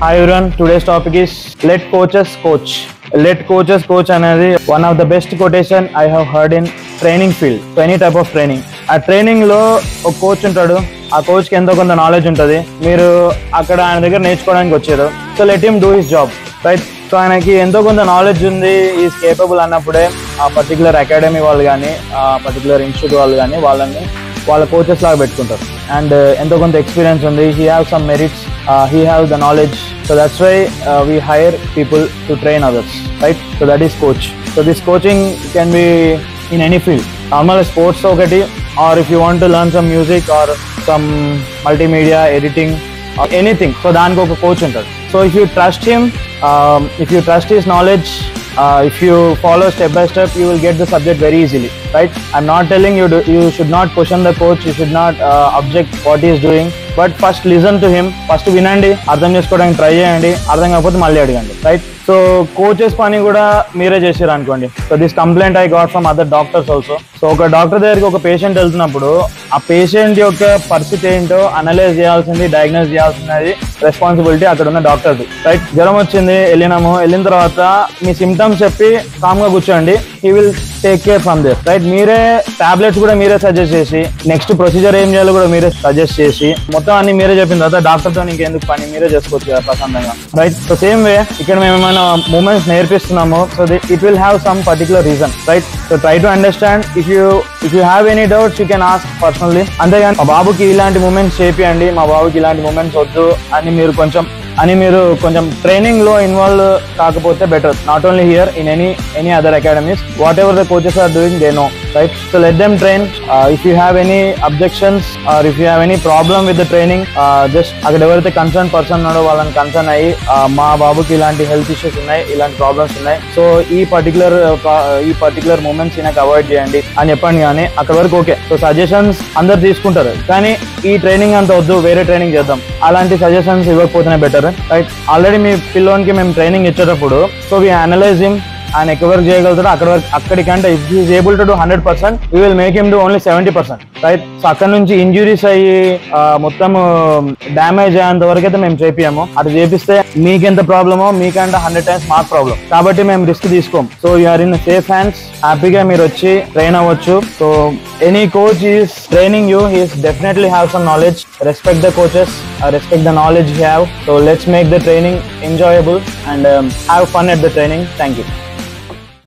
Hi everyone, today's topic is let coaches coach. Let coaches coach అనేది one of the best quotation I have heard in training field. So any type of training. ఆ training లో ఒక coach ఉంటాడు. ఆ coach కి ఎంతో కొంత knowledge ఉంటుంది. మీరు అక్కడ ఆయన దగ్గర నేర్చుకోవడానికి వచ్చారు. So let him do his job, right? So ఆయనకి ఎంతో కొంత నాలెడ్జ్ ఉంది, ఈజ్ కేపబుల్ అన్నప్పుడే ఆ పర్టికులర్ అకాడమీ వాళ్ళు కానీ ఆ పర్టికులర్ ఇన్స్టిట్యూట్ వాళ్ళు కానీ వాళ్ళ కోచెస్ లాగా పెట్టుకుంటారు. అండ్ ఎంతో కొంత ఎక్స్పీరియన్స్ ఉంది, he have some merits, he have the knowledge, so that's why we hire people to train others, right? So that is coach. So this coaching can be in any field, normal sports okati, or if you want to learn some music or some multimedia editing or anything, so daniki oka coach untadu. So if you trust him, if you trust his knowledge, if you follow step by step, you will get the subject very easily, right? I'm not telling you you should not question the coach, you should not object what he is doing, but first listen to him. First వినండి, అర్థం చేసుకోవడానికి try చేయండి, అర్థం కాకపోతే మళ్ళీ అడగండి, right? So coaches పని కూడా మీరే చేసారు అనుకోండి. So this complaint I got from other doctors also. So ఒక డాక్టర్ దగ్గరికి ఒక పేషెంట్ వెళ్తున్నప్పుడు ఆ పేషెంట్ యొక్క పరిస్థితి ఏంటో అనలైజ్ చేయాల్సింది, డయాగ్నోస్ చేయాల్సింది రెస్పాన్సిబిలిటీ అక్కడ ఉన్న డాక్టర్ది, రైట్? జ్వరం వచ్చింది, వెళ్ళిన తర్వాత మీ సిమ్టమ్స్ చెప్పి కామ్గా కూర్చోండి, he will take care from there, right? మీరే టాబ్లెట్స్ కూడా మీరే సజెస్ట్ చేసి, నెక్స్ట్ ప్రొసీజర్ ఏం చేయాలో కూడా మీరే సజెస్ట్ చేసి, మొత్తం అన్ని మీరే చెప్పిన తర్వాత డాక్టర్తో ఇంకెందుకు పని, మీరే చేసుకోవచ్చు కదా ప్రశాంతంగా, రైట్? సో సేమ్ వే ఇక్కడ మేము ఏమైనా మూమెంట్స్ నేర్పిస్తున్నాము, so it will have some particular reason, right? So try to understand. If you have any doubts you can ask personally. అంతేగాని మా బాబుకి ఇలాంటి మూమెంట్స్ చేపియండి, మా బాబుకి ఇలాంటి మూమెంట్స్ వద్దు అని మీరు కొంచెం ట్రైనింగ్ లో ఇన్వాల్వ్ కాకపోతే better. Not only here, in any other academies, whatever the coaches are doing they know, right? So let them train. If you have any objections or if you have any problem with the training, just అక్కడ ఎవరైతే concern person ఉన్నాడో వాళ్ళని concern అయ్యి, మా బాబుకి ఇలాంటి health issues ఉన్నాయి, ఇలాంటి ప్రాబ్లమ్స్ ఉన్నాయి, సో ఈ పర్టికులర్ మూమెంట్స్ ఈయనకి అవాయిడ్ చేయండి అని చెప్పండి. కానీ అక్కడ వరకు ఓకే. సో సజెషన్స్ అందరు తీసుకుంటారు, కానీ ఈ ట్రైనింగ్ అంత వద్దు, వేరే ట్రైనింగ్ చేద్దాం, అలాంటి సజెషన్స్ ఇవ్వకపోతేనే బెటర్, రైట్? ఆల్రెడీ మీ పిల్లోనికి మేము ట్రైనింగ్ ఇచ్చేటప్పుడు సో వి అనలైజ్ హిమ్, ఆయన ఎక్కడ వరకు చేయగలుగుతాడో అక్కడికంటే if he is able to do 100%, we will make him do only 70%, right? So అక్కడ నుంచి ఇంజురీస్ అయ్యి మొత్తం డ్యామేజ్ అయ్యేంత వరకు అయితే మేము చేపియాము. అది చేపిస్తే మీకెంత ప్రాబ్లమో మీకంటే 100 times మాకు ప్రాబ్లం, కాబట్టి మేము రిస్క్ తీసుకోం. So you are in safe hands, హ్యాపీగా మీరు వచ్చి ట్రైన్ అవ్వచ్చు. So any coach is training you, he is definitely have some knowledge. Respect the coaches, respect the knowledge you have. So let's make the training enjoyable and have fun at the training. Thank you.